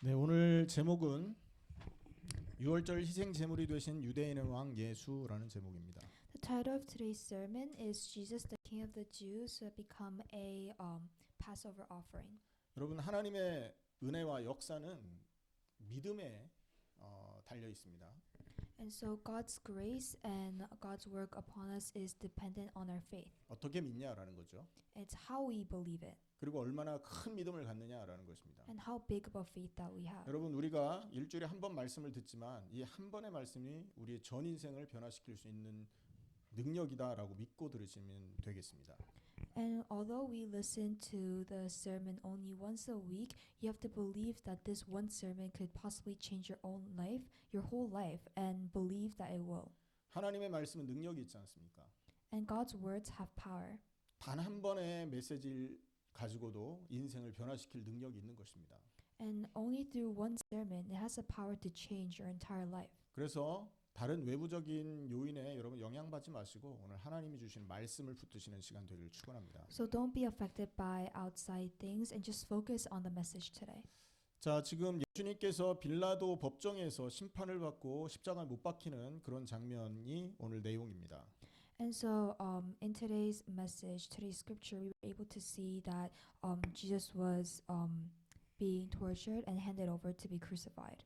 네, 오늘 제목은 6월절 희생 제물이 되신 유대인의 왕 예수라는 제목입니다. The title of today's sermon is Jesus, the King of the Jews, who had become a Passover offering. 여러분, 하나님의 은혜와 역사는 믿음에 달려 있습니다. And so God's grace and God's work upon us is dependent on our faith. 어떻게 믿냐라는 거죠. It's how we believe it 그리고 얼마나 큰 믿음을 갖느냐라는 것입니다. and how big of a faith that we have. 여러분, 우리가 일주일에 한 번 말씀을 듣지만 이 한 번의 말씀이 우리의 전 인생을 변화시킬 수 있는 능력이다라고 믿고 들으시면 되겠습니다. And although we listen to the sermon only once a week, you have to believe that this one sermon could possibly change your own life, your whole life, and believe that it will. 하나님의 말씀은 능력이 있지 않습니까? And God's words have power. 단 한 번의 메시지를 가지고도 인생을 변화시킬 능력이 있는 것입니다. And only through one sermon, it has the power to change your entire life. 그래서 다른 외부적인 요인에 여러분 영향받지 마시고 오늘 하나님이 주신 말씀을 붙드시는 시간 되기를 축원합니다. So don't be affected by outside things and just focus on the message today. 자, 지금 예수님께서 빌라도 법정에서 심판을 받고 십자가에 못 박히는 그런 장면이 오늘 내용입니다. And so in today's message, today's scripture, we were able to see that Jesus was being tortured and handed over to be crucified.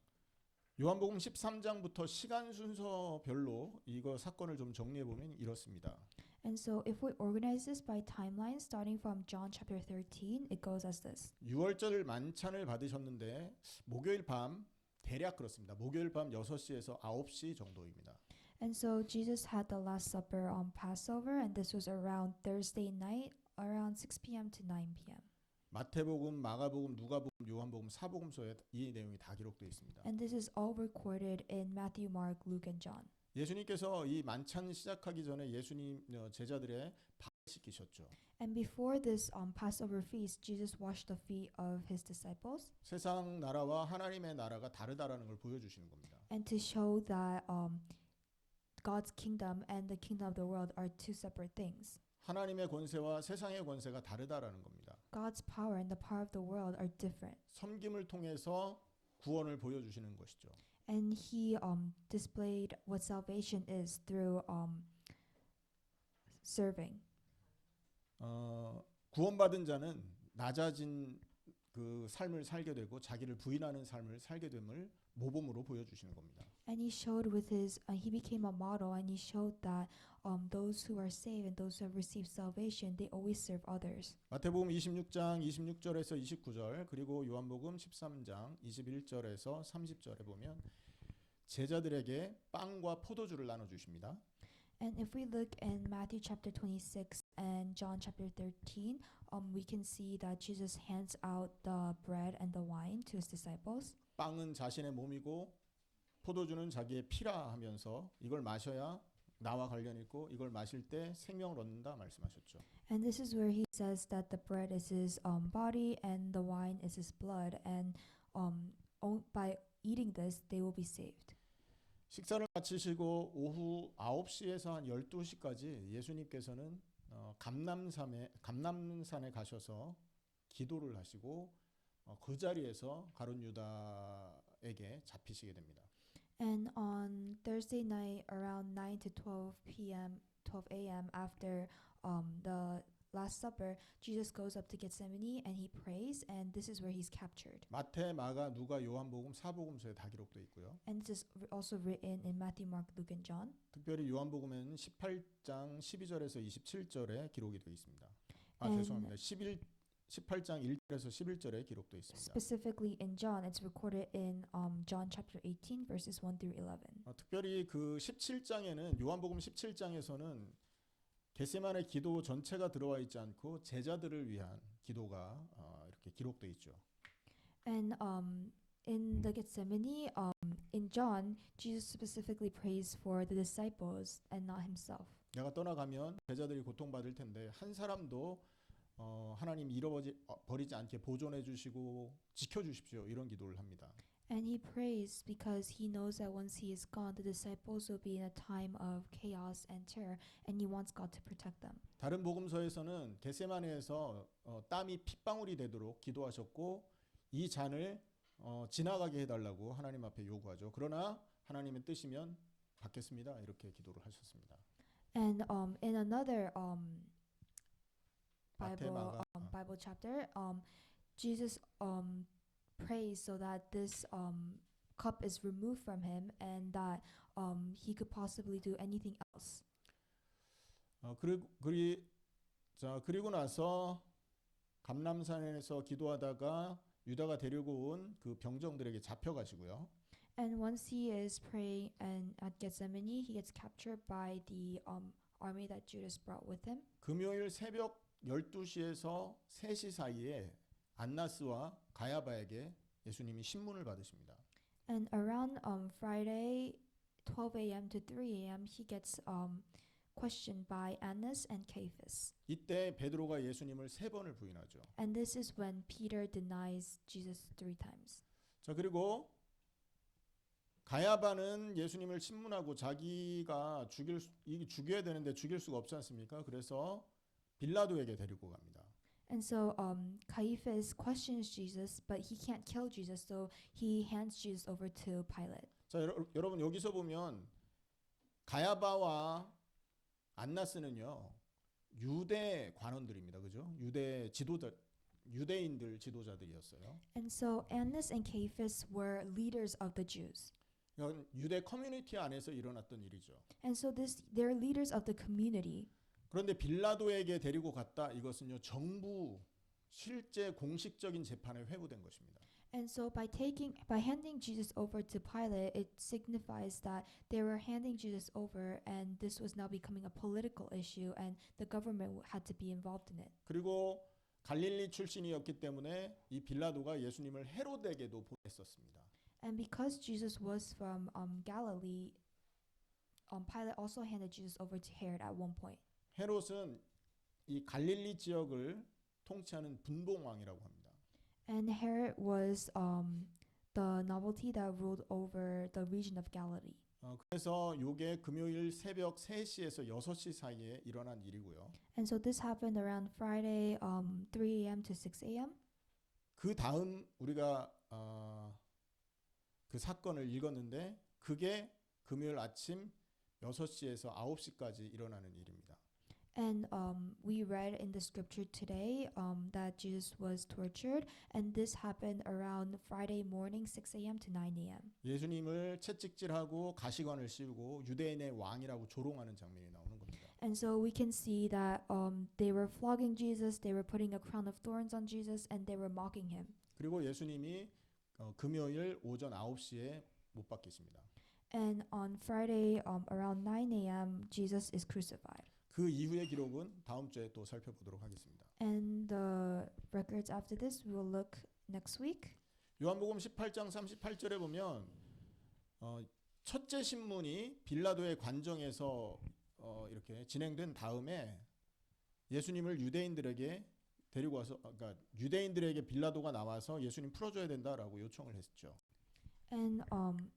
요한복음 13장부터 시간 순서별로 이거 사건을 좀 정리해 보면 이렇습니다. And so if we organize this by timeline, starting from John chapter 13, it goes as this. 6월절 만찬을 받으셨는데 목요일 밤 대략 그렇습니다. 목요일 밤 6시에서 9시 정도입니다. And so Jesus had the Last Supper on Passover, and this was around Thursday night, around 6 p.m. to 9 p.m. 마태복음, 마가복음, 누가복음, 요한복음, 사복음서에 이 내용이 다 기록되어 있습니다. And this is all recorded in Matthew, Mark, Luke, and John. 예수님께서 이 만찬 시작하기 전에 예수님 제자들의 발을 씻기셨죠. And before this Passover feast, Jesus washed the feet of his disciples, 세상 나라와 하나님의 나라가 다르다라는 걸 보여주시는 겁니다. and to show that God's kingdom and the kingdom of the world are two separate things. 하나님의 권세와 세상의 권세가 다르다라는 겁니다. God's power and the power of the world are different. 섬김을 통해서 구원을 보여주시는 것이죠. And he displayed what salvation is through serving. 구원받은 자는 낮아진 그 삶을 살게 되고 자기를 부인하는 삶을 살게 됨을 모범으로 보여주시는 겁니다. And he showed with his, he became a model, and he showed that those who are saved and those who have received salvation, they always serve others. 마태복음 26장 26절에서 29절 그리고 요한복음 13장 21절에서 30절에 보면 제자들에게 빵과 포도주를 나눠 주십니다. And if we look in Matthew chapter 26 and John chapter 13, we can see that Jesus hands out the bread and the wine to his disciples. 빵은 자신의 몸이고 포도주는 자기의 피라 하면서 이걸 마셔야 나와 관련 있고 이걸 마실 때 생명을 얻는다 말씀하셨죠. And this is where he says that the bread is his body and the wine is his blood, and by eating this they will be saved. 식사를 마치시고 오후 9시에서 한 12시까지 예수님께서는 감람산에 가셔서 기도를 하시고 그 자리에서 가룟 유다에게 잡히시게 됩니다. And on Thursday night around 9 to 12 a.m. after the Last Supper, Jesus goes up to Gethsemane and he prays, and this is where he's captured. 마태, 마가, 누가, 요한복음, 사복음서에 다 기록되어 있고요. And this is also written in Matthew, Mark, Luke, and John. 특별히 요한복음에는 18장 12절에서 27절에 기록이 되어 있습니다. And 죄송합니다. 18장 1절에서 11절에 기록되어 있습니다. Specifically in John, it's recorded in John chapter 18 verses 1 through 11. 특별히 그 17장에는 요한복음 17장에서는 겟세마네 기도 전체가 들어와 있지 않고 제자들을 위한 기도가 이렇게 기록되어 있죠. And in the Gethsemane, in John, Jesus specifically prays for the disciples and not himself. 내가 떠나가면 제자들이 고통받을 텐데 한 사람도 하나님 잃어버리지 않게 보존해 주시고 지켜 주십시오. 이런 기도를 합니다. And he prays because he knows that once he is gone, the disciples will be in a time of chaos and terror, and he wants God to protect them. 다른 복음서에서는 겟세마네에서 땀이 핏방울이 되도록 기도하셨고 이 잔을 지나가게 해달라고 하나님 앞에 요구하죠. 그러나 하나님의 뜻이면 받겠습니다. 이렇게 기도를 하셨습니다. And in another 바테마가 Bible chapter, Jesus prays so that this cup is removed from him and that he could possibly do anything else. 그리고 나서 감람산에서 기도하다가 유다가 데리고 온 그 병정들에게 잡혀가시고요. And once he is praying and at Gethsemane, he gets captured by the army that Judas brought with him. 금요일 새벽 12시에서 3시 사이에 안나스와 가야바에게 예수님이 신문을 받으십니다. And around Friday, 12 a.m. to 3 a.m., he gets questioned by Annas and Caiaphas. 이때 베드로가 예수님을 3번을 부인하죠. And this is when Peter denies Jesus 3 times. 자, 그리고 가야바는 예수님을 신문하고 자기가 죽여야 되는데 죽일 수가 없지 않습니까? 그래서 빌라도에게 데리고 갑니다. And so Caiaphas questions Jesus, but he can't kill Jesus, so he hands Jesus over to Pilate. 자, 여러분 여기서 보면 가야바와 안나스는요 유대 관원들입니다, 그죠? 유대인들 지도자들이었어요. And so Annas and Caiaphas were leaders of the Jews. 이건 유대 커뮤니티 안에서 일어났던 일이죠. And so they're leaders of the community. 그런데 빌라도에게 데리고 갔다. 이것은요 정부 실제 공식적인 재판에 회부된 것입니다. And so by handing Jesus over to Pilate, it signifies that they were handing Jesus over, and this was now becoming a political issue, and the government had to be involved in it. 그리고 갈릴리 출신이었기 때문에 이 빌라도가 예수님을 헤롯에게도 보냈었습니다. And because Jesus was from Galilee, Pilate also handed Jesus over to Herod at one point. 헤롯은 이 갈릴리 지역을 통치하는 분봉왕이라고 합니다. And Herod was the nobility that ruled over the region of Galilee. 그래서 이게 금요일 새벽 3시에서 6시 사이에 일어난 일이고요. And so this happened around Friday 3 a.m. to 6 a.m. 그 다음 우리가 그 사건을 읽었는데 그게 금요일 아침 6시에서 9시까지 일어나는 일입니다. And we read in the scripture today that Jesus was tortured, and this happened around Friday morning 6 a.m. to 9 a.m. 예수님을 채찍질하고 가시관을 씌우고 유대인의 왕이라고 조롱하는 장면이 나오는 겁니다. And so we can see that they were flogging Jesus, they were putting a crown of thorns on Jesus, and they were mocking him. 그리고 예수님이 금요일 오전 9시에 못 박히십니다. And on Friday around 9 a.m. Jesus is crucified. 그 이후의 기록은 다음 주에 또 살펴보도록 하겠습니다. And the records after this we will look next week. 요한복음 18장 38절에 보면 첫째 신문이 빌라도의 관정에서 이렇게 진행된 다음에 예수님을 유대인들에게 데리고 와서 그러니까 유대인들에게 빌라도가 나와서 예수님 풀어줘야 된다라고 요청을 했죠. And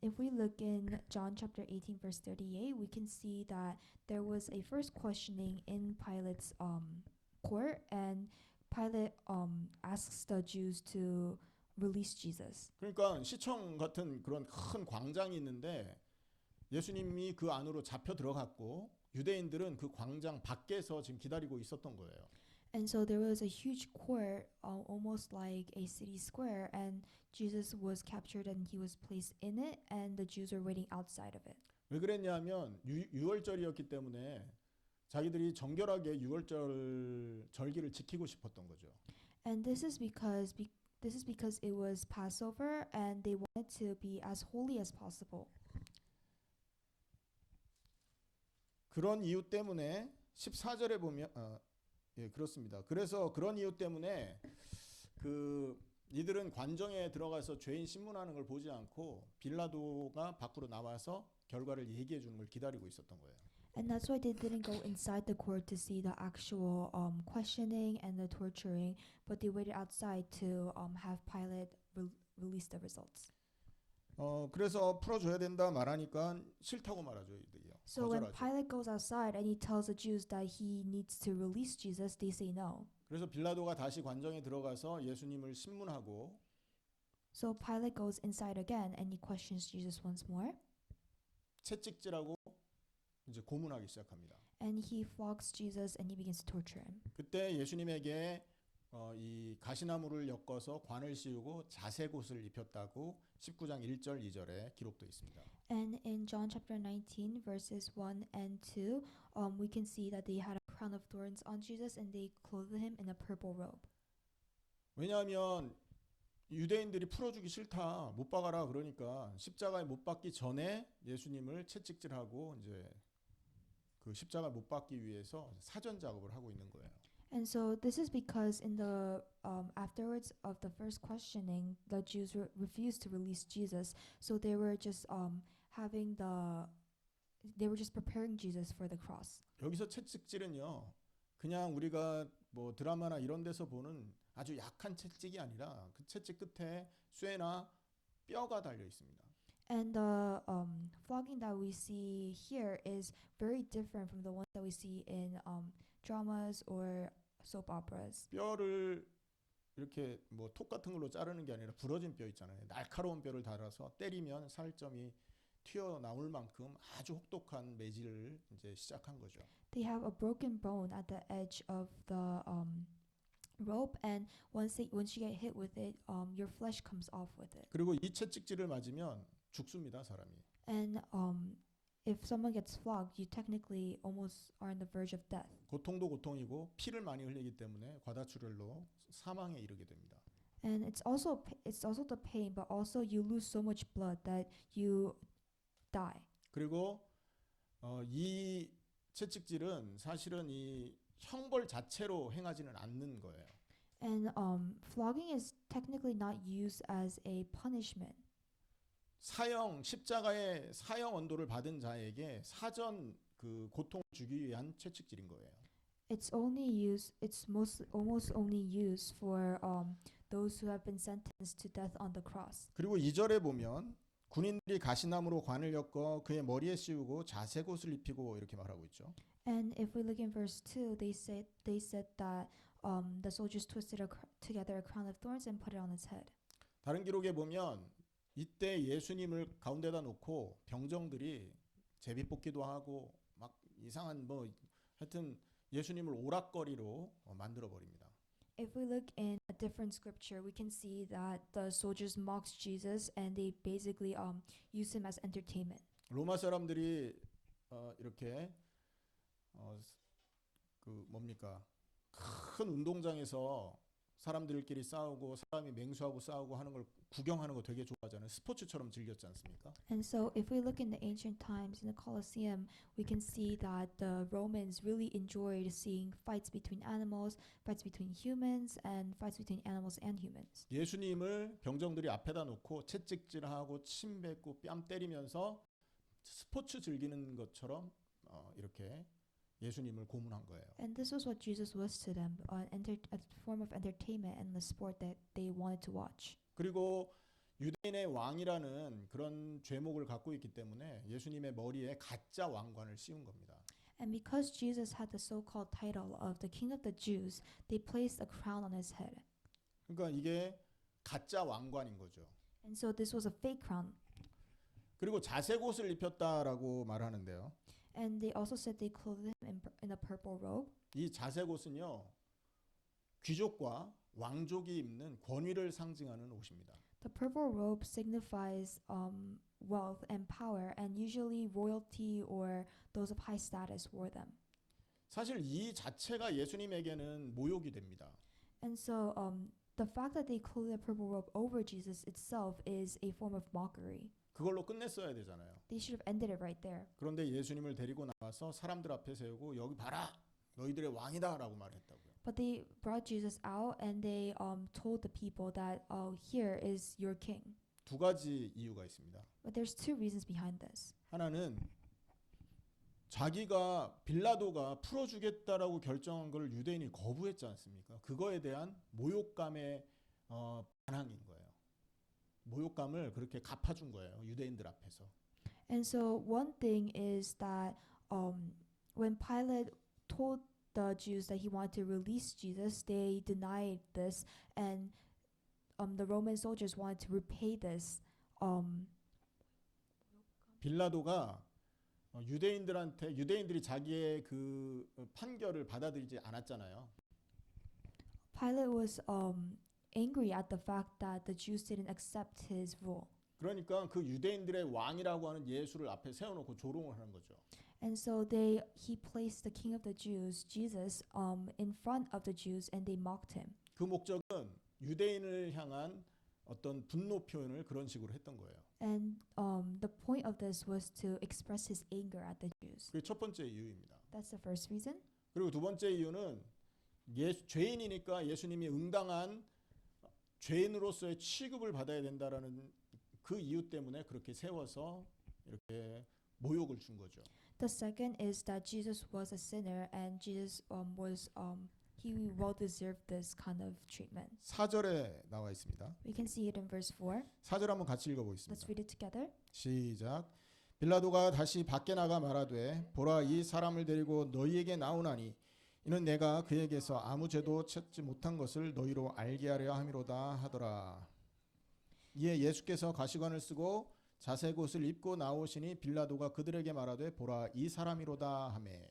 if we look in John chapter 18 verse 38, we can see that there was a first questioning in Pilate's court, and Pilate asks the Jews to release Jesus. 그러니까 시청 같은 그런 큰 광장이 있는데 예수님이 그 안으로 잡혀 들어갔고 유대인들은 그 광장 밖에서 지금 기다리고 있었던 거예요. And so there was a huge court, almost like a city square, and Jesus was captured and he was placed in it, and the Jews were waiting outside of it. 왜 그랬냐면 유월절이었기 때문에 자기들이 정결하게 유월절 절기를 지키고 싶었던 거죠. And this is because it was Passover, and they wanted to be as holy as possible. 그런 이유 때문에 14절에 보면 예, 그렇습니다. 그래서 그런 이유 때문에 이들은 관정에 들어가서 죄인 신문하는 걸 보지 않고 빌라도가 밖으로 나와서 결과를 얘기해 주는 걸 기다리고 있었던 거예요. And that's why they didn't go inside the court to see the actual questioning and the torturing, but they waited outside to have Pilate release the results. 그래서 풀어줘야 된다 말하니까 싫다고 말하죠, 이들이요. So when 거절하죠. Pilate goes outside and he tells the Jews that he needs to release Jesus, they say no. 그래서 빌라도가 다시 관정에 들어가서 예수님을 신문하고 So Pilate goes inside again and he questions Jesus once more, 채찍질하고 이제 고문하기 시작합니다. and he flogs Jesus and he begins to torture him. 그때 예수님에게 이 가시나무를 엮어서 관을 씌우고 자색옷을 입혔다고 19장 1절 2절에 기록되어 있습니다. And in John chapter 19 verses 1 and 2, we can see that they had a crown of thorns on Jesus and they clothed him in a purple robe. 왜냐하면 유대인들이 풀어주기 싫다, 못 박아라 그러니까 십자가에 못 박기 전에 예수님을 채찍질하고 이제 그 십자가 못 박기 위해서 사전 작업을 하고 있는 거예요. And so this is because in the afterwards of the first questioning, the Jews refused to release Jesus, so they were just they were just preparing Jesus for the cross. 여기서 채찍질은요, 그냥 우리가 뭐 드라마나 이런 데서 보는 아주 약한 채찍이 아니라 그 채찍 끝에 쇠나 뼈가 달려 있습니다. And the flogging that we see here is very different from the ones that we see in dramas or soap operas. 뼈를 이렇게 뭐 톡 같은 걸로 자르는 게 아니라 부러진 뼈 있잖아요. 날카로운 뼈를 달아서 때리면 살점이 튀어나올 만큼 아주 혹독한 매질을 이제 시작한 거죠. They have a broken bone at the edge of the rope, and once you get hit with it, your flesh comes off with it. 그리고 이 채찍질을 맞으면 죽습니다, 사람이. And if someone gets flogged, you technically almost are on the verge of death. 고통도 고통이고 피를 많이 흘리기 때문에 과다출혈로 사망에 이르게 됩니다. And it's also the pain, but also you lose so much blood that you die. 그리고 이 채찍질은 사실은 이 형벌 자체로 행하지는 않는 거예요. And flogging is technically not used as a punishment. 사형 십자가의 사형 언도를 받은 자에게 사전 그 고통을 주기 위한 채찍질인 거예요. It's almost only used for those who have been sentenced to death on the cross. 그리고 2절에 보면 군인들이 가시나무로 관을 엮어 그의 머리에 씌우고 자색옷을 입히고 이렇게 말하고 있죠. And if we look in verse 2, they said that the soldiers twisted together a crown of thorns and put it on his head. 다른 기록에 보면 이때 예수님을 가운데다 놓고 병정들이 제비뽑기도 하고 막 이상한 뭐 하여튼 예수님을 오락거리로 만들어 버립니다. If we look in a different scripture, we can see that the soldiers mocked Jesus and they basically used him as entertainment. 로마 사람들이 이렇게 그 뭡니까 큰 운동장에서 사람들끼리 싸우고 사람이 맹수하고 싸우고 하는 걸 구경하는 거 되게 좋아하잖아요. 스포츠처럼 즐겼지 않습니까? And so if we look in the ancient times in the Colosseum, we can see that the Romans really enjoyed seeing fights between animals, fights between humans, and fights between animals and humans. 예수님을 병정들이 앞에다 놓고 채찍질하고 침 뱉고 뺨 때리면서 스포츠 즐기는 것처럼 이렇게 예수님을 고문한 거예요. And this was what Jesus was to them, a form of entertainment and the sport that they wanted to watch. 그리고 유대인의 왕이라는 그런 죄목을 갖고 있기 때문에 예수님의 머리에 가짜 왕관을 씌운 겁니다. And because Jesus had the so-called title of the King of the Jews, they placed a crown on his head. 그러니까 이게 가짜 왕관인 거죠. And so this was a fake crown. 그리고 자색옷을 입혔다라고 말하는데요. And they also said they clothed him in a purple robe. 이 자색옷은요. 귀족과 왕족이 입는 권위를 상징하는 옷입니다. The purple robe signifies wealth and power, and usually royalty or those of high status wore them. 사실 이 자체가 예수님에게는 모욕이 됩니다. And so the fact that they clothed a purple robe over Jesus itself is a form of mockery. 그걸로 끝냈어야 되잖아요. They should have ended it right there. 그런데 예수님을 데리고 나와서 사람들 앞에 세우고 여기 봐라 너희들의 왕이다라고 말했다고요. But they brought Jesus out and they told the people that, oh, here is your king. 두 가지 이유가 있습니다. But there's two reasons behind this. 하나는 자기가 빌라도가 풀어주겠다라고 결정한 걸 유대인이 거부했지 않습니까? 그거에 대한 모욕감의 반항인 거예요. 모욕감을 그렇게 갚아준 거예요. 유대인들 앞에서. And so one thing is that when Pilate told the Jews that he wanted to release Jesus, they denied this, and the Roman soldiers wanted to repay this. 빌라도가 유대인들이 자기의 그 판결을 받아들이지 않았잖아요. Pilate was angry at the fact that the Jews didn't accept his rule. 그러니까 그 유대인들의 왕이라고 하는 예수를 앞에 세워놓고 조롱을 하는 거죠. And so he placed the king of the Jews, Jesus, in front of the Jews, and they mocked him. 그 목적은 유대인을 향한 어떤 분노 표현을 그런 식으로 했던 거예요. And the point of this was to express his anger at the Jews. 그게 첫 번째 이유입니다. That's the first reason. 그리고 두 번째 이유는 죄인이니까 예수님이 응당한 죄인으로서의 취급을 받아야 된다라는 그 이유 때문에 그렇게 세워서 이렇게 모욕을 준 거죠. The second is that Jesus was a sinner, and Jesus he well deserved this kind of treatment. 4절에 나와 있습니다. We can see it in verse 4. 4절 한번 같이 Let's 읽어보겠습니다. read it together. 시작. 빌라도가 다시 밖에 나가 말하되 보라 이 사람을 데리고 너희에게 나오나니 이는 내가 그에게서 아무 죄도 찾지 못한 것을 너희로 알게 하려 함이로다 하더라. 이에 예수께서 가시관을 쓰고 자색 옷을 입고 나오시니 빌라도가 그들에게 말하되 보라 이 사람이로다 하매.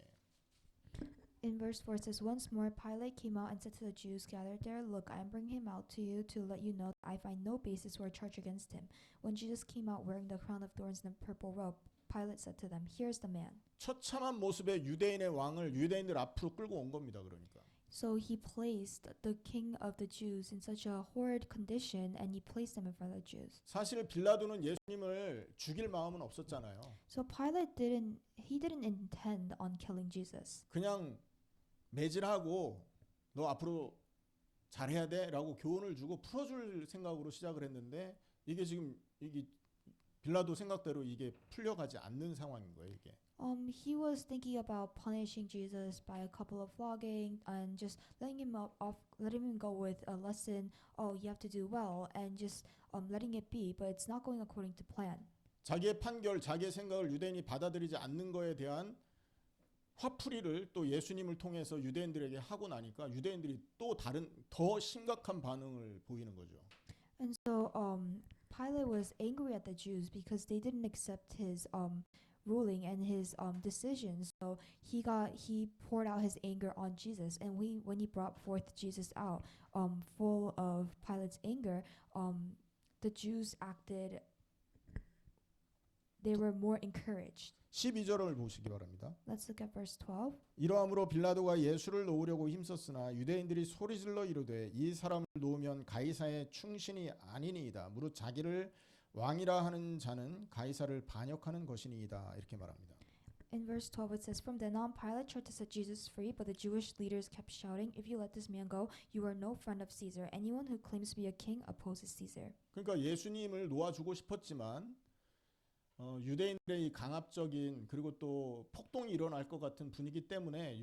In verse 4 it says, Once more Pilate came out and said to the Jews gathered there, Look, I am bringing him out to you to let you know that I find no basis for a charge against him. When Jesus came out wearing the crown of thorns and a purple robe, Pilate said to them, Here's the man. 처참한 모습의 유대인의 왕을 유대인들 앞으로 끌고 온 겁니다. 그러니까. So he placed the king of the Jews in such a horrid condition, and he placed him in front of the Jews. 사실 빌라도는 예수님을 죽일 마음은 없었잖아요. So Pilate didn't intend on killing Jesus. 그냥 매질하고 너 앞으로 잘해야 돼라고 교훈을 주고 풀어줄 생각으로 시작을 했는데 이게 지금 이게 빌라도 생각대로 이게 풀려가지 않는 상황인 거예요. 이게. He was thinking about punishing Jesus by a couple of flogging and just letting him go with a lesson. Oh, you have to do well, and just letting it be. But it's not going according to plan. 자기의 판결, 자기의 생각을 유대인이 받아들이지 않는 거에 대한 화풀이를 또 예수님을 통해서 유대인들에게 하고 나니까 유대인들이 또 다른 더 심각한 반응을 보이는 거죠. And so Pilate was angry at the Jews because they didn't accept his ruling and his decisions. So he poured out his anger on Jesus, and when he brought forth Jesus out, full of Pilate's anger, the Jews acted. They were more encouraged. 12절을 보시기 바랍니다. Let's look at verse 12. 이러함으로 빌라도가 예수를 놓으려고 힘썼으나 유대인들이 소리질러 이르되 이 사람을 놓으면 가이사의 충신이 아니니이다. 무릇 자기를 왕이라 하는 자는 가이사를 반역하는 것이니이다. 이렇게 말합니다. In verse 12 it says, From then on Pilate tried to set Jesus free, but the Jewish leaders kept shouting, If you let this man go, you are no friend of Caesar. Anyone who claims to be a king opposes Caesar. 그러니까 예수님을 놓아주고 싶었지만 유대인들의 이 강압적인 그리고 또 폭동이 일어날 것 같은 분위기 때문에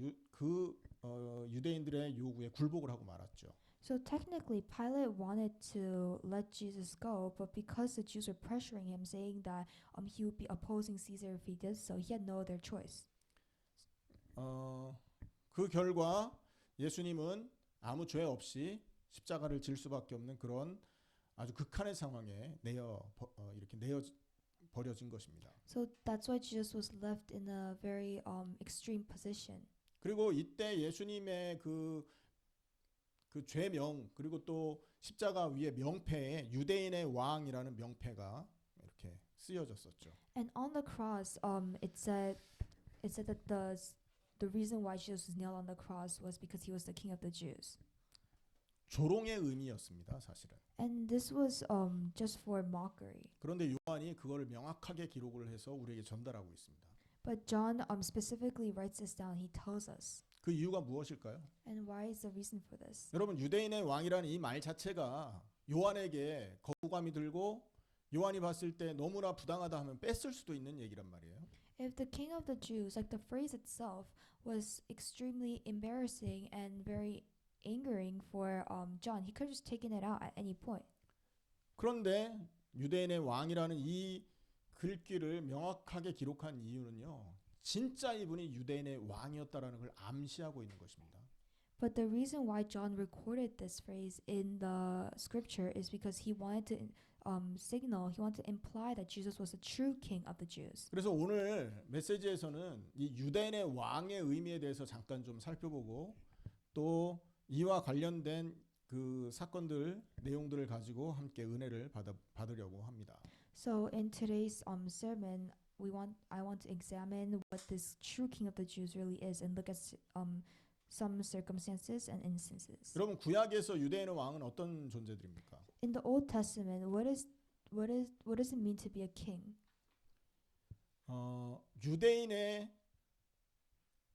유대인들의 요구에 굴복을 하고 말았죠. So technically Pilate wanted to let Jesus go, but because the Jews were pressuring him, saying that he would be opposing Caesar if he did so, he had no other choice. 그 결과 예수님은 아무 죄 없이 십자가를 질 수밖에 없는 그런 아주 극한의 상황에 이렇게 버려진 것입니다. So that's why Jesus was left in a very extreme position. 그리고 이때 예수님의 그 죄명 그리고 또 십자가 위에 명패에 유대인의 왕이라는 명패가 이렇게 쓰여졌었죠. And on the cross, it said that the reason why Jesus was nailed on the cross was because he was the king of the Jews. 조롱의 의미였습니다, 사실은. And this was just for mockery. 그런데 요한이 그걸 명확하게 기록을 해서 우리에게 전달하고 있습니다. But John specifically writes this down. He tells us. 그 이유가 무엇일까요? And why is the reason for this? 여러분 유대인의 왕이라는 이 말 자체가 요한에게 거부감이 들고 요한이 봤을 때 너무나 부당하다 하면 뺐을 수도 있는 얘기란 말이에요. If the king of the Jews, like the phrase itself, was extremely embarrassing and very angering for John, he could have just taken it out at any point. 그런데 유대인의 왕이라는 이 글귀를 명확하게 기록한 이유는요. 진짜 이분이 유대인의 왕이었다라는 걸 암시하고 있는 것입니다. But the reason why John recorded this phrase in the scripture is because he wanted to he wanted to imply that Jesus was the true king of the Jews. 그래서 오늘 메시지에서는 이 유대인의 왕의 의미에 대해서 잠깐 좀 살펴보고 또 이와 관련된 그 사건들 내용들을 가지고 함께 은혜를 받으려고 합니다. So in today's sermon, I want to examine what this true king of the Jews really is and look at some circumstances and instances. 여러분 구약에서 유대인의 왕은 어떤 존재들입니까? In the Old Testament, what does it mean to be a king?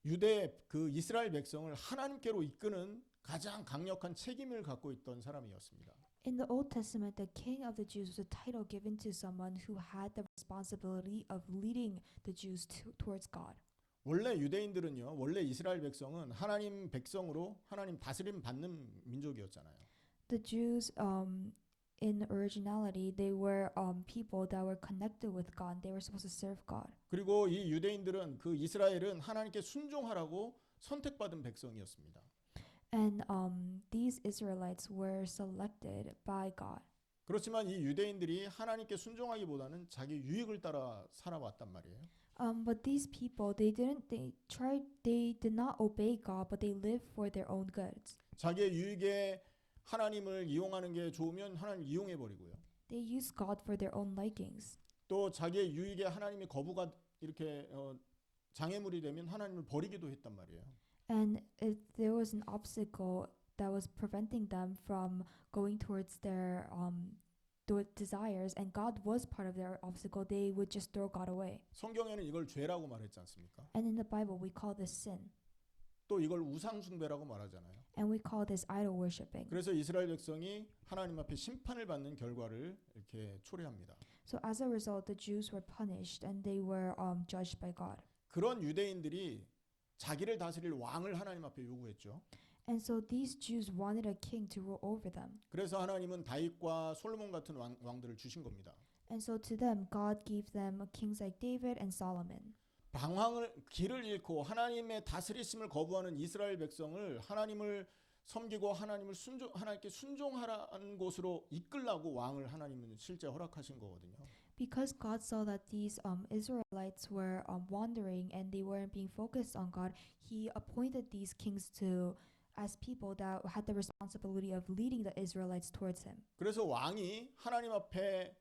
유대 그 이스라엘 백성을 하나님께로 이끄는 가장 강력한 책임을 갖고 있던 사람이었습니다. In the Old Testament, the king of the Jews was a title given to someone who had the responsibility of leading the Jews towards God. 원래 유대인들은요, 원래 이스라엘 백성은 하나님 백성으로 하나님 다스림 받는 민족이었잖아요. The Jews, in originality, they were people that were connected with God. They were supposed to serve God. 그리고 이 유대인들은 그 이스라엘은 하나님께 순종하라고 선택받은 백성이었습니다. And these Israelites were selected by God. 그렇지만 이 유대인들이 하나님께 순종하기보다는 자기 유익을 따라 살아왔단 말이에요. But these people, they did not obey God, but they lived for their own goods. 자기의 유익에 하나님을 이용하는 게 좋으면 하나님 이용해 버리고요. They used God for their own likings. 또 자기의 유익에 하나님이 거부가 이렇게 장애물이 되면 하나님을 버리기도 했단 말이에요. And if there was an obstacle that was preventing them from going towards their desires, and God was part of their obstacle, they would just throw God away. 성경에는 이걸 죄라고 말했지 않습니까? And in the Bible, we call this sin, 또 이걸 우상 숭배라고 말하잖아요. and we call this idol worshiping. 그래서 이스라엘 백성이 하나님 앞에 심판을 받는 결과를 이렇게 초래합니다. So as a result, the Jews were punished and they were judged by God. 그런 유대인들이 자기를 다스릴 왕을 하나님 앞에 요구했죠. And so these Jews wanted a king to rule over them. 그래서 하나님은 다윗과 솔로몬 같은 왕들을 주신 겁니다. And so to them, God gave them kings like David and Solomon. 방황을 길을 잃고 하나님의 다스리심을 거부하는 이스라엘 백성을 하나님을 섬기고 하나님께 순종하라는 곳으로 이끌라고 왕을 하나님은 실제 허락하신 거거든요. Because God saw that these Israelites were wandering and they weren't being focused on God, He appointed these kings as people that had the responsibility of leading the Israelites towards Him. 그래서 왕이 하나님 앞에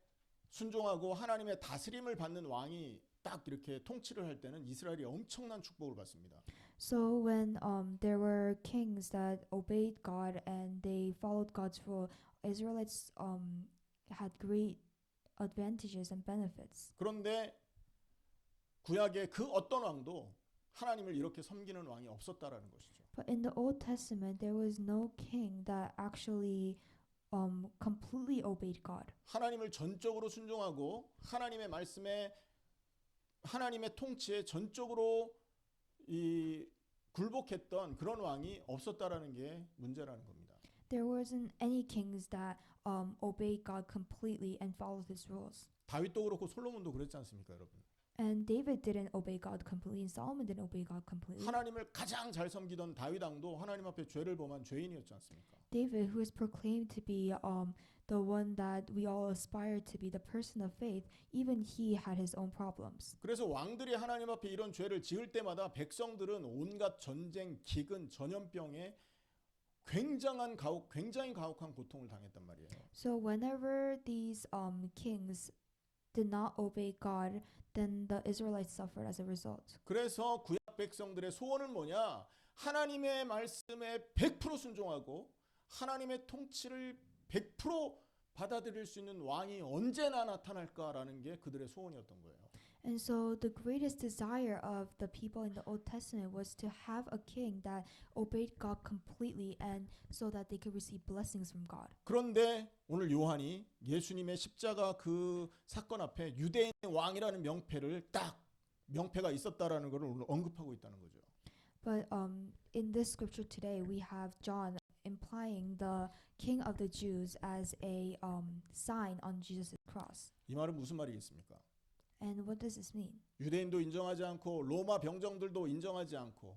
순종하고 하나님의 다스림을 받는 왕이 딱 이렇게 통치를 할 때는 이스라엘이 엄청난 축복을 받습니다. So when there were kings that obeyed God and they followed God's rule, Israelites had great advantages and benefits. 그런데 구약의 그 어떤 왕도 하나님을 이렇게 섬기는 왕이 없었다라는 것이죠. But in the Old Testament, there was no king that actually completely obeyed God. 하나님을 전적으로 순종하고 하나님의 말씀에 하나님의 통치에 전적으로 굴복했던 그런 왕이 없었다라는 게 문제라는 겁니다. There wasn't any kings that obeyed God completely and followed His rules. 다윗도 그렇고 솔로몬도 그랬지 않습니까, 여러분? And David didn't obey God completely, and Solomon didn't obey God completely. 하나님을 가장 잘 섬기던 다윗 왕도 하나님 앞에 죄를 범한 죄인이었지 않습니까? David, who is proclaimed to be the one that we all aspire to be, the person of faith, even he had his own problems. 그래서 왕들이 하나님 앞에 이런 죄를 지을 때마다 백성들은 온갖 전쟁, 기근, 전염병에 굉장히 가혹한 고통을 당했단 말이에요. So whenever these kings did not obey God, then the Israelites suffered as a result. 그래서 구약 백성들의 소원은 뭐냐? 하나님의 말씀에 100% 순종하고 하나님의 통치를 100% 받아들일 수 있는 왕이 언제나 나타날까라는 게 그들의 소원이었던 거예요. And so the greatest desire of the people in the Old Testament was to have a king that obeyed God completely and so that they could receive blessings from God. 그런데 오늘 요한이 예수님의 십자가 그 사건 앞에 유대인의 왕이라는 명패가 있었다라는 것을 오늘 언급하고 있다는 거죠. But in this scripture today, we have John implying the king of the Jews as a sign on Jesus' cross. 이 말은 무슨 말이겠습니까? And what does this mean? 유대인도 인정하지 않고 로마 병정들도 인정하지 않고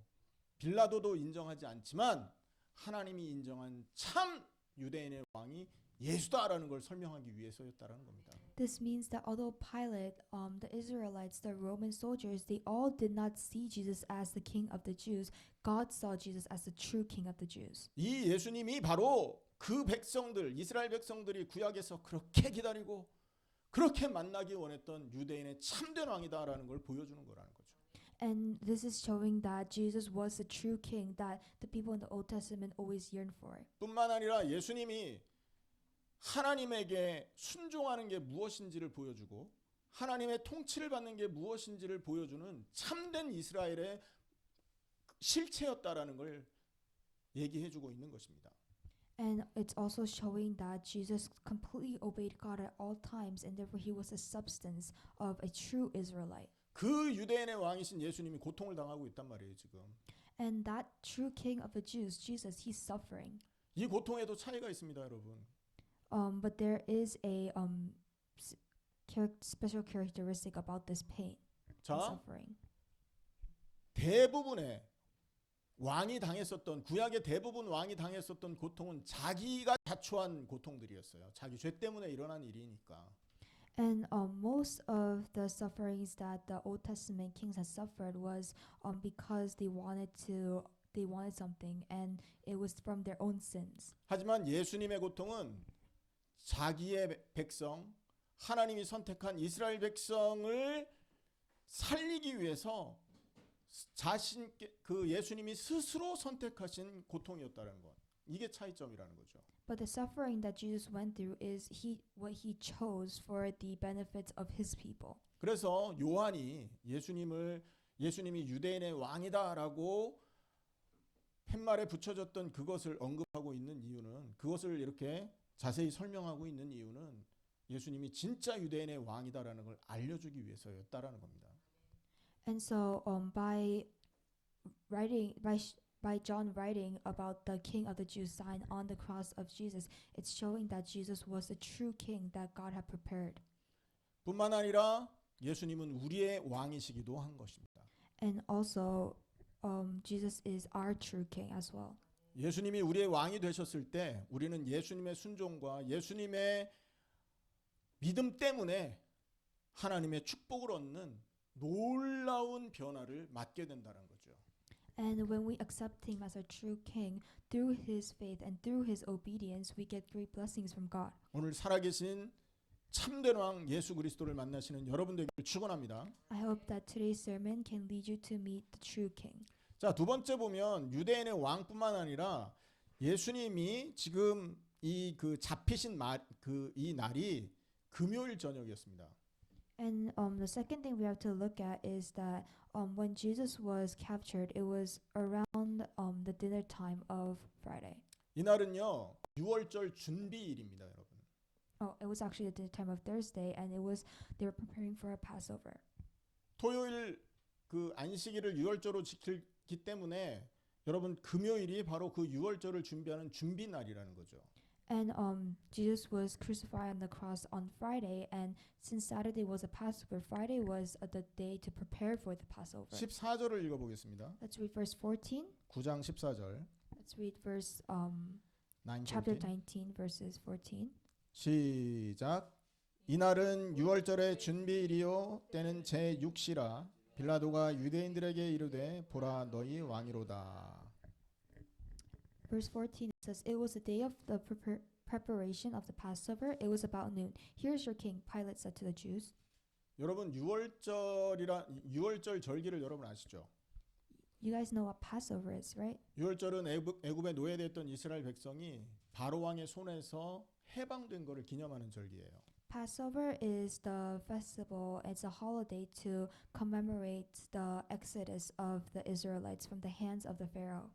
빌라도도 인정하지 않지만 하나님이 인정한 참 유대인의 왕이 예수다라는 걸 설명하기 위해서였다라는 겁니다. This means that although Pilate, the Israelites, the Roman soldiers, they all did not see Jesus as the king of the Jews. God saw Jesus as the true king of the Jews. 이 예수님이 바로 그 백성들, 이스라엘 백성들이 구약에서 그렇게 기다리고 그렇게 만나기 원했던 유대인의 참된 왕이다라는 걸 보여주는 거라는 거죠. And this is showing that Jesus was the true king that the people in the Old Testament always yearned for. 뿐만 아니라 예수님이 하나님에게 순종하는 게 무엇인지를 보여주고 하나님의 통치를 받는 게 무엇인지를 보여주는 참된 이스라엘의 실체였다라는 걸 얘기해주고 있는 것입니다. And it's also showing that Jesus completely obeyed God at all times, and therefore he was the substance of a true Israelite. 그 유대인의 왕이신 예수님이 고통을 당하고 있단 말이에요 지금. And that true king of the Jews, Jesus, he's suffering. 이 고통에도 차이가 있습니다, 여러분. But there is a special characteristic about this pain and 자, suffering. 대부분의 왕이 당했었던 구약의 대부분 왕이 당했었던 고통은 자기가 자초한 고통들이었어요. 자기 죄 때문에 일어난 일이니까. And most of the sufferings that the Old Testament kings had suffered was because they wanted something, and it was from their own sins. 하지만 예수님의 고통은 자기의 백성, 하나님이 선택한 이스라엘 백성을 살리기 위해서 자신께 그 예수님이 스스로 선택하신 고통이었다는 것. 이게 차이점이라는 거죠. But the suffering that Jesus went through is what he chose for the benefits of his people. 그래서 요한이 예수님이 유대인의 왕이다라고 팻말에 붙여졌던 그것을 언급하고 있는 이유는, 그것을 이렇게 자세히 설명하고 있는 이유는 예수님이 진짜 유대인의 왕이다라는 걸 알려주기 위해서였다라는 겁니다. And so by John writing about the king of the Jews sign on the cross of Jesus, it's showing that Jesus was the true king that God had prepared. 뿐만 아니라 예수님은 우리의 왕이시기도 한 것입니다. And also Jesus is our true king as well. 예수님이 우리의 왕이 되셨을 때 우리는 예수님의 순종과 예수님의 믿음 때문에 하나님의 축복을 얻는 놀라운 변화를 맞게 된다는 거죠. And when we accept him as our true king, through his faith and through his obedience, we get great blessings from God. 오늘 살아계신 참된 왕 예수 그리스도를 만나시는 여러분 되기를 축원합니다. I hope that today's sermon can lead you to meet the true king. 자, 두 번째 보면 유대인의 왕뿐만 아니라 예수님이 지금 이 그 잡히신 이 날이 금요일 저녁이었습니다. And the second thing we have to look at is that when Jesus was captured, it was around the dinner time of Friday. 이날은요 6월절 준비일입니다, 여러분. Oh, it was actually the dinner time of Thursday, and they were preparing for a Passover. 토요일 그 안식일을 6월절로 지키기 때문에 여러분 금요일이 바로 그 6월절을 준비하는 준비 날이라는 거죠. And Jesus was crucified on the cross on Friday, and since Saturday was a Passover, Friday was the day to prepare for the Passover. 14절을 읽어보겠습니다. Let's read verse 14. 9장 14절. Let's read verse 9, chapter 14. 19, verses 14. 시작. 이날은 6월절의 준비일이요 때는 제6시라 빌라도가 유대인들에게 이르되 보라 너희 왕이로다. Verse 14 says, "It was the day of the preparation of the Passover. It was about noon. Here's your king," Pilate said to the Jews. 여러분 6월절 절기를 여러분 아시죠? You guys know what Passover is, right? 6월절은 애굽에 노예됐던 이스라엘 백성이 바로 왕의 손에서 해방된 것을 기념하는 절기예요. Passover is the festival. It's a holiday to commemorate the exodus of the Israelites from the hands of the Pharaoh.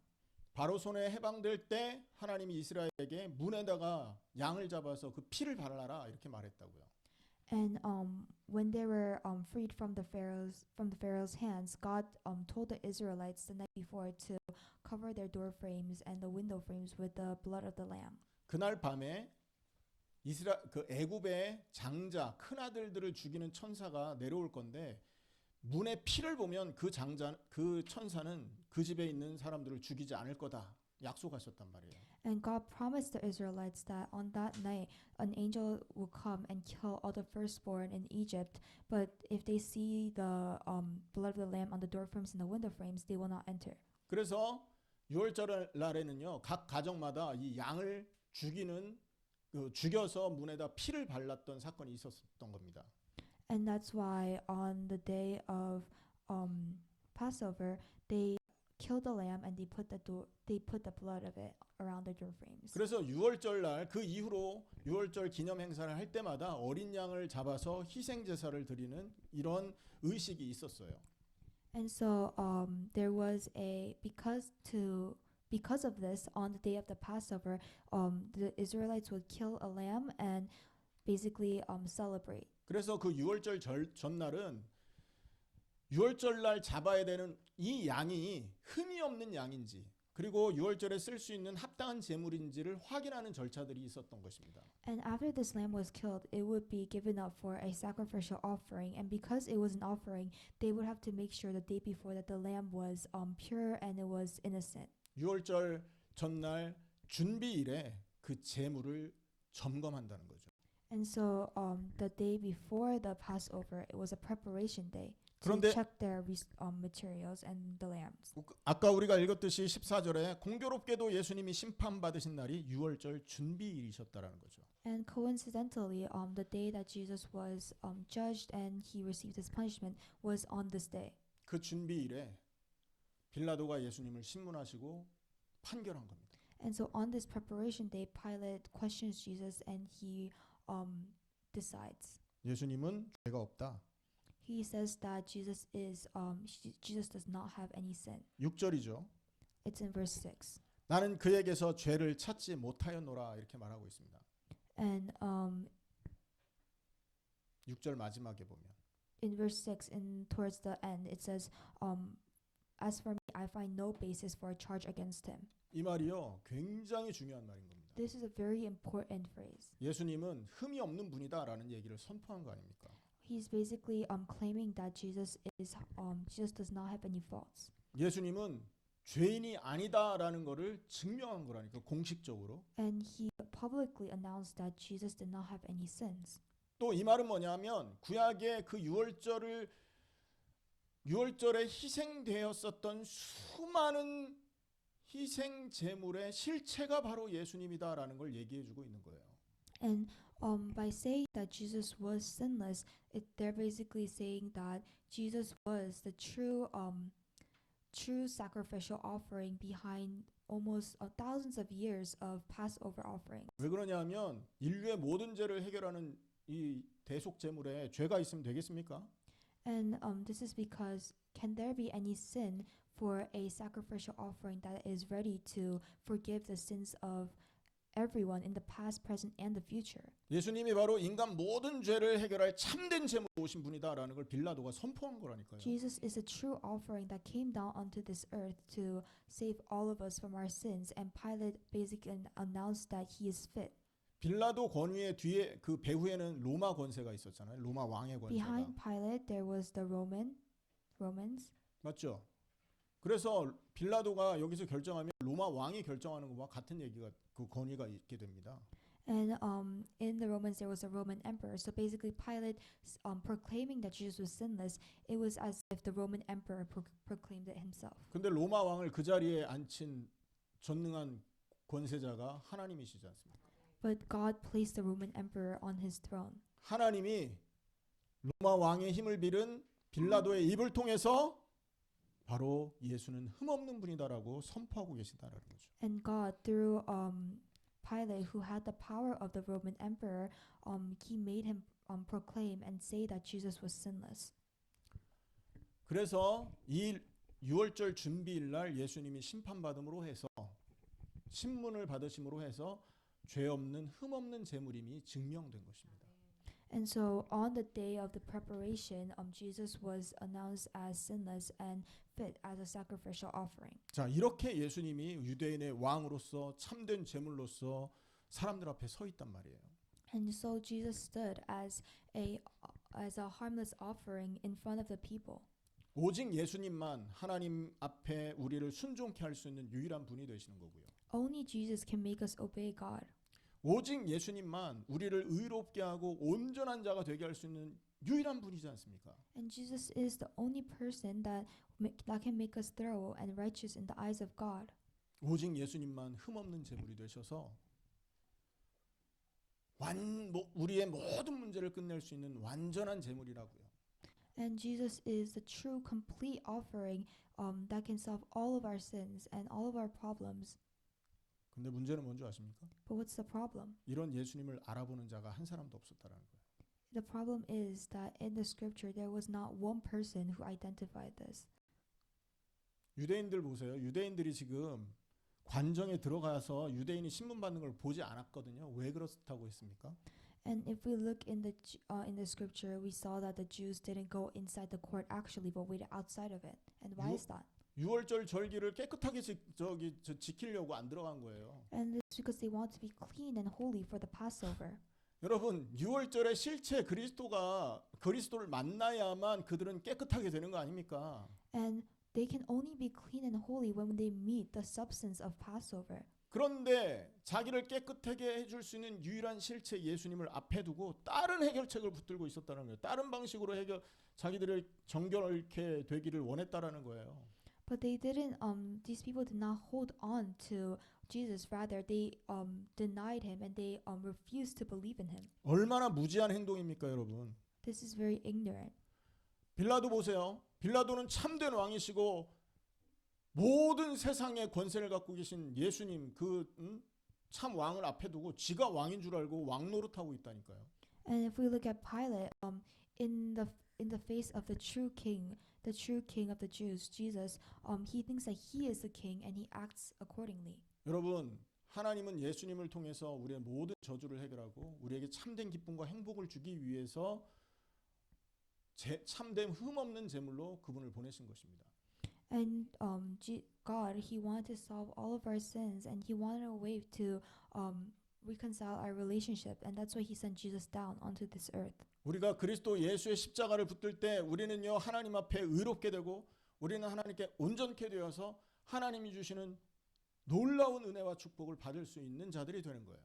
바로 손에 해방될 때 하나님이 이스라엘에게 문에다가 양을 잡아서 그 피를 발라라 이렇게 말했다고요. And when they were freed from the Pharaoh's hands, God told the Israelites the night before to cover their door frames and the window frames with the blood of the lamb. 그날 밤에 그 애굽의 장자 큰 아들들을 죽이는 천사가 내려올 건데 문의 피를 보면 그 천사는 그 집에 있는 사람들을 죽이지 않을 거다 약속하셨단 말이에요. And God promised the Israelites that on that night an angel will come and kill all the firstborn in Egypt, but if they see the blood of the lamb on the door frames and the window frames, they will not enter. 그래서 6월절 날에는요, 각 가정마다 이 양을 죽여서 문에다 피를 발랐던 사건이 있었던 겁니다. And that's why on the day of Passover, they killed the lamb and they put the blood of it around the door frames. 그래서 6월절 날 그 이후로 6월절 기념 행사를 할 때마다 어린 양을 잡아서 희생 제사를 드리는 이런 의식이 있었어요. And so there was because of this, on the day of the Passover, the Israelites would kill a lamb and basically celebrate. 그래서 그 6월절 전날은 6월절 날 잡아야 되는 이 양이 흠이 없는 양인지, 그리고 6월절에 쓸 수 있는 합당한 제물인지를 확인하는 절차들이 있었던 것입니다. And after this lamb was killed, it would be given up for a sacrificial offering. And because it was an offering, they would have to make sure the day before that the lamb was pure and it was innocent. 6월절 전날 준비일에 그 제물을 점검한다는 거죠. And so the day before the Passover, it was a preparation day to 그런데 check their materials and the lambs. 아까 우리가 읽었듯이 14절에 공교롭게도 예수님이 심판받으신 날이 6월절 준비일이셨다라는 거죠. And coincidentally, the day that Jesus was judged and he received his punishment was on this day. 그 준비일에 빌라도가 예수님을 신문하시고 판결한 겁니다. And so on this preparation day, Pilate questions Jesus and he decides. 예수님은 죄가 없다. He says that Jesus does not have any sin. 6절이죠. It's in verse 6. 나는 그에게서 죄를 찾지 못하였노라 이렇게 말하고 있습니다. And 6절 마지막에 보면 in verse 6 and towards the end, it says, as for me, I find no basis for a charge against him. 이 말이요, 굉장히 중요한 말인 겁니다. This is a very important phrase. 예수님은 흠이 없는 분이다라는 얘기를 선포한 거 아닙니까? He's basically claiming that Jesus does not have any faults. 예수님은 죄인이 아니다라는 거를 증명한 거라니까, 공식적으로. And he publicly announced that Jesus did not have any sins. 또 이 말은 뭐냐면 구약의 그 6월절에 희생되었었던 수많은 희생 제물의 실체가 바로 예수님이다라는 걸 얘기해 주고 있는 거예요. And by saying that Jesus was sinless, they're basically saying that Jesus was the true sacrificial offering behind almost thousands of years of Passover offering. 왜 그러냐면 인류의 모든 죄를 해결하는 이 대속 제물에 죄가 있으면 되겠습니까? And this is because can there be any sin for a sacrificial offering that is ready to forgive the sins of everyone in the past, present, and the future? 예수님이 바로 인간 모든 죄를 해결할 참된 제물로 오신 분이다라는 걸 빌라도가 선포한 거라니까요. Jesus is a true offering that came down onto this earth to save all of us from our sins, and Pilate basically announced that he is fit. 빌라도 권위의 뒤에 그 배후에는 로마 권세가 있었잖아요. 로마 왕의 권세가. Behind Pilate, there was the Romans. 맞죠? 그래서 빌라도가 여기서 결정하면 로마 왕이 결정하는 것과 같은 얘기가 그 권위가 있게 됩니다. And in the Romans, there was a Roman emperor. So basically, Pilate proclaiming that Jesus was sinless, it was as if the Roman emperor proclaimed it himself. 근데 로마 왕을 그 자리에 앉힌 전능한 권세자가 하나님이시지 않습니까? But God placed the Roman emperor on his throne. 하나님이 로마 왕의 힘을 빌은 빌라도의 입을 통해서 바로 예수는 흠없는 분이다라고 선포하고 계시다라는 거죠. And God, through Pilate, who had the power of the Roman emperor, he made him proclaim and say that Jesus was sinless. 그래서 이 6월절 준비일 날 예수님이 심판받음으로 해서 신문을 받으심으로 해서 죄 없는 흠 없는 제물임이 증명된 것입니다. And so on the day of the preparation, Jesus was announced as sinless and fit as a sacrificial offering. 자, 이렇게 예수님이 유대인의 왕으로서 참된 제물로서 사람들 앞에 서 있단 말이에요. And so Jesus stood as a harmless offering in front of the people. 오직 예수님만 하나님 앞에 우리를 순종케 할 수 있는 유일한 분이 되시는 거고요. Only Jesus can make us obey God. 오직 예수님만 우리를 의롭게 하고 온전한 자가 되게 할 수 있는 유일한 분이지 않습니까? And Jesus is the only person that can make us thorough and righteous in the eyes of God. 오직 예수님만 흠없는 제물이 되셔서 우리의 모든 문제를 끝낼 수 있는 완전한 제물이라고요. And Jesus is the true, complete offering that can solve all of our sins and all of our problems. 근데 문제는 뭔지 아십니까? But what's the problem? 이런 예수님을 알아보는 자가 한 사람도 없었다라는 거예요. The problem is that in the scripture there was not one person who identified this. 유대인들 보세요. 유대인들이 지금 관정에 들어가서 유대인이 신문 받는 걸 보지 않았거든요. 왜 그렇다고 했습니까? And if we look in the scripture, we saw that the Jews didn't go inside the court actually, but waited outside of it. And why is that? 6월절 절기를 깨끗하게 지키려고 안 들어간 거예요. And it's because they want to be clean and holy for the Passover. 여러분, 6월절에 실체 그리스도를 만나야만 그들은 깨끗하게 되는 거 아닙니까? And they can only be clean and holy when they meet the substance of Passover. 그런데 자기를 깨끗하게 해줄 수 있는 유일한 실체 예수님을 앞에 두고 다른 해결책을 붙들고 있었다는 거예요. 다른 방식으로 자기들을 정결케 되기를 원했다라는 거예요. But they didn't. These people did not hold on to Jesus. Rather, they denied him and they refused to believe in him. 얼마나 무지한 행동입니까, 여러분? This is very ignorant. 빌라도 보세요. 빌라도는 참된 왕이시고 모든 세상의 권세를 갖고 계신 예수님 참 왕을 앞에 두고 지가 왕인 줄 알고 왕 노릇하고 있다니까요. And if we look at Pilate, in the face of the true king of the Jews, Jesus, he thinks that he is the king and he acts accordingly. 여러분, 하나님은 예수님을 통해서 우리의 모든 저주를 해결하고 우리에게 참된 기쁨과 행복을 주기 위해서 참된 흠없는 제물로 그분을 보내신 것입니다. And God, he wanted to solve all of our sins and he wanted a way to reconcile our relationship, and that's why he sent Jesus down onto this earth. 우리가 그리스도 예수의 십자가를 붙들 때 우리는요 하나님 앞에 의롭게 되고 우리는 하나님께 온전케 되어서 하나님이 주시는 놀라운 은혜와 축복을 받을 수 있는 자들이 되는 거예요.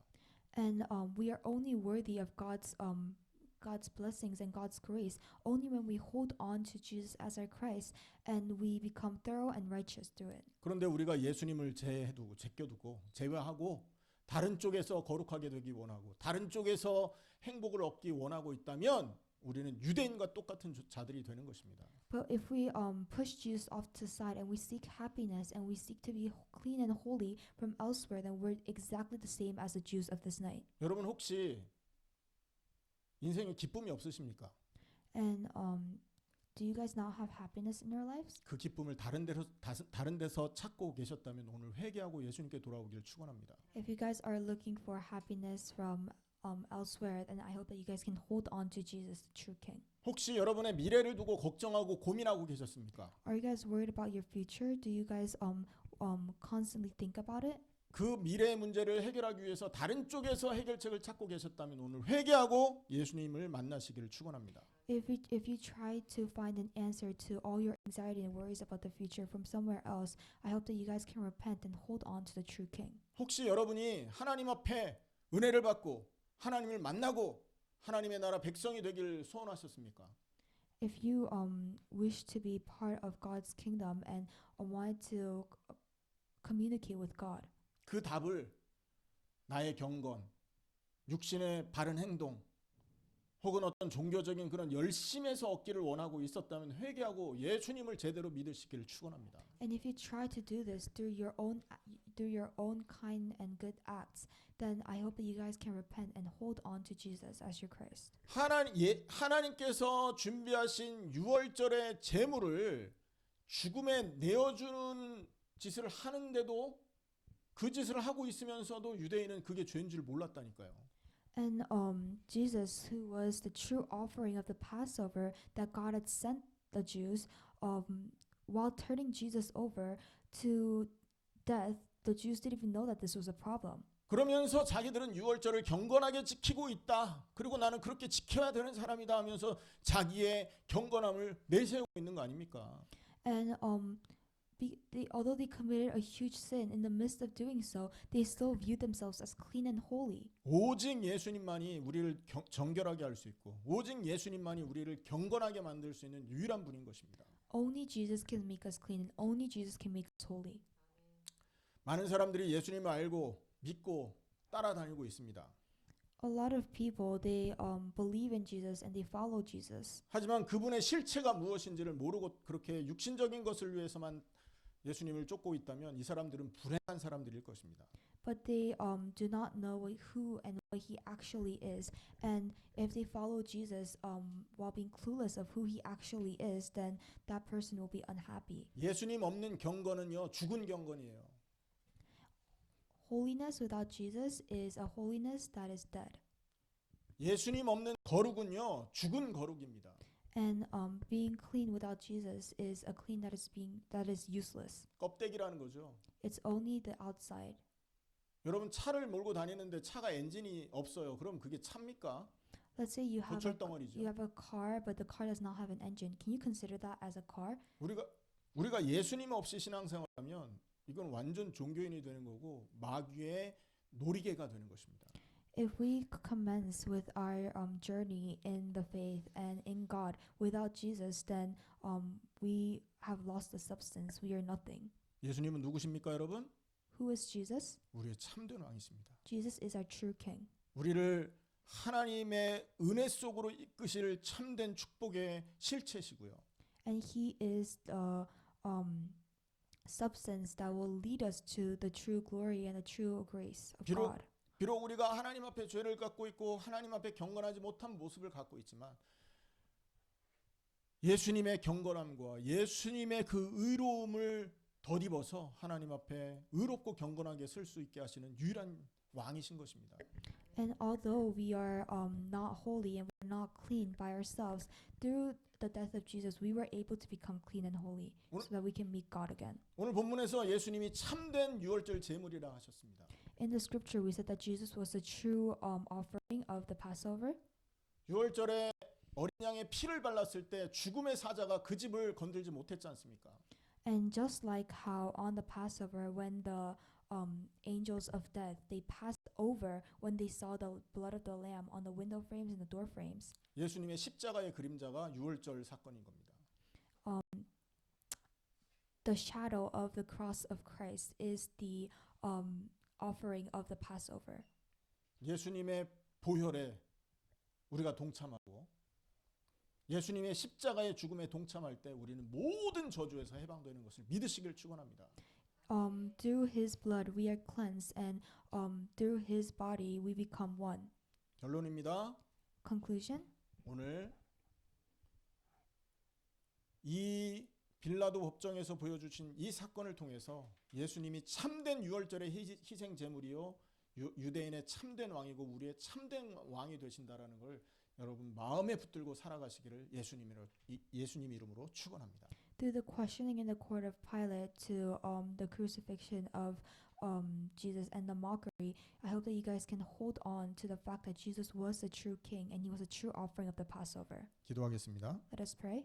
And we are only worthy of God's blessings and God's grace only when we hold on to Jesus as our Christ and we become thorough and righteous through it. 그런데 우리가 예수님을 제껴두고 제외하고 다른 쪽에서 거룩하게 되기 원하고 다른 쪽에서 행복을 얻기 원하고 있다면 우리는 유대인과 똑같은 자들이 되는 것입니다. But if we push Jesus off to the side and we seek happiness and we seek to be clean and holy from elsewhere, then we're exactly the same as the Jews of this night. 여러분 혹시 인생에 기쁨이 없으십니까? And do you guys not have happiness in your lives? 그 기쁨을 다른 데서 찾고 계셨다면 오늘 회개하고 예수님께 돌아오기를 축원합니다. If you guys are looking for happiness from elsewhere, then I hope that you guys can hold on to Jesus, the true King. 혹시 여러분의 미래를 두고 걱정하고 고민하고 계셨습니까? Are you guys worried about your future? Do you guys constantly think about it? 그 미래의 문제를 해결하기 위해서 다른 쪽에서 해결책을 찾고 계셨다면 오늘 회개하고 예수님을 만나시기를 축원합니다. If you try to find an answer to all your anxiety and worries about the future from somewhere else, I hope that you guys can repent and hold on to the true King. 혹시 여러분이 하나님 앞에 은혜를 받고 하나님을 만나고 하나님의 나라 백성이 되길 소원하셨습니까? If you wish to be part of God's kingdom and want to communicate with God, 그 답을 나의 경건, 육신의 바른 행동, 혹은 어떤 종교적인 그런 열심에서 얻기를 원하고 있었다면 회개하고 예수님을 제대로 믿으시기를 축원합니다. and if you try to do this through your own kind and good acts, then I hope that you guys can repent and hold on to Jesus as your Christ. 하나님께서 준비하신 6월절의 제물을 죽음에 내어주는 짓을 하는데도 그 짓을 하고 있으면서도 유대인은 그게 죄인 줄 몰랐다니까요. And Jesus, who was the true offering of the Passover that God had sent the Jews, while turning Jesus over to death, the Jews didn't even know that this was a problem. 그러면서 자기들은 유월절을 경건하게 지키고 있다. 그리고 나는 그렇게 지켜야 되는 사람이다 하면서 자기의 경건함을 내세우고 있는 거 아닙니까? And although they committed a huge sin, in the midst of doing so, they still viewed themselves as clean and holy. 오직 예수님만이 우리를 정결하게 할 수 있고 오직 예수님만이 우리를 경건하게 만들 수 있는 유일한 분인 것입니다. Only Jesus can make us clean, and only Jesus can make us holy. 많은 사람들이 예수님을 알고 믿고 따라다니고 있습니다. A lot of people they believe in Jesus and they follow Jesus. 하지만 그분의 실체가 무엇인지를 모르고 그렇게 육신적인 것을 위해서만 예수님을 쫓고 있다면 이 사람들은 불행한 사람들일 것입니다. But they do not know who and what he actually is. And if they follow Jesus while being clueless of who he actually is, then that person will be unhappy. 예수님 없는 경건은요 죽은 경건이에요. Holiness without Jesus is a holiness that is dead. 예수님 없는 거룩은요 죽은 거룩입니다. And being clean without Jesus is a clean that is useless. 껍데기라는 거죠. It's only the outside. 여러분 차를 몰고 다니는데 차가 엔진이 없어요. 그럼 그게 차입니까? Let's say you have 고철덩어리죠. a car, but the car does not have an engine. Can you consider that as a car? 우리가 예수님 없이 신앙생활하면 이건 완전 종교인이 되는 거고 마귀의 놀이개가 되는 것입니다. If we commence with our journey in the faith and in God without Jesus, then we have lost the substance. We are nothing. 예수님은 누구십니까, 여러분? Who is Jesus? 우리의 참된 왕이십니다. Jesus is our true King. 우리를 하나님의 은혜 속으로 이끄실 참된 축복의 실체시고요. And He is the substance that will lead us to the true glory and the true grace of God. 비록 우리가 하나님 앞에 죄를 갖고 있고 하나님 앞에 경건하지 못한 모습을 갖고 있지만 예수님의 경건함과 예수님의 그 의로움을 덧입어서 하나님 앞에 의롭고 경건하게 설 수 있게 하시는 유일한 왕이신 것입니다. And although we are not holy and we're not clean by ourselves, through the death of Jesus, we were able to become clean and holy, so that we can meet God again. 오늘 본문에서 예수님이 참된 유월절 제물이라 하셨습니다. In the scripture, we said that Jesus was the true offering of the Passover. 유월절에 어린 양의 피를 발랐을 때 죽음의 사자가 그 집을 건들지 못했지 않습니까? And just like how on the Passover, when the angels of death they passed over when they saw the blood of the lamb on the window frames and the door frames. 예수님의 십자가의 그림자가 유월절 사건인 겁니다. The shadow of the cross of Christ is the offering of the Passover. 예수님의 보혈에 우리가 동참하고 예수님의 십자가의 죽음에 동참할 때 우리는 모든 저주에서 해방되는 것을 믿으시길 축원합니다. Through His blood we are cleansed, and through His body we become one. 결론입니다. Conclusion. 오늘 이 빌라도 법정에서 보여주신 이 사건을 통해서 예수님이 참된 유월절의 희생 제물이요 유대인의 참된 왕이고 우리의 참된 왕이 되신다라는 걸 여러분 마음에 붙들고 살아가시기를 예수님 이름으로 축원합니다. Through the questioning in the court of Pilate to the crucifixion of Jesus and the mockery, I hope that you guys can hold on to the fact that Jesus was the true King and He was a true offering of the Passover. 기도하겠습니다. Let us pray.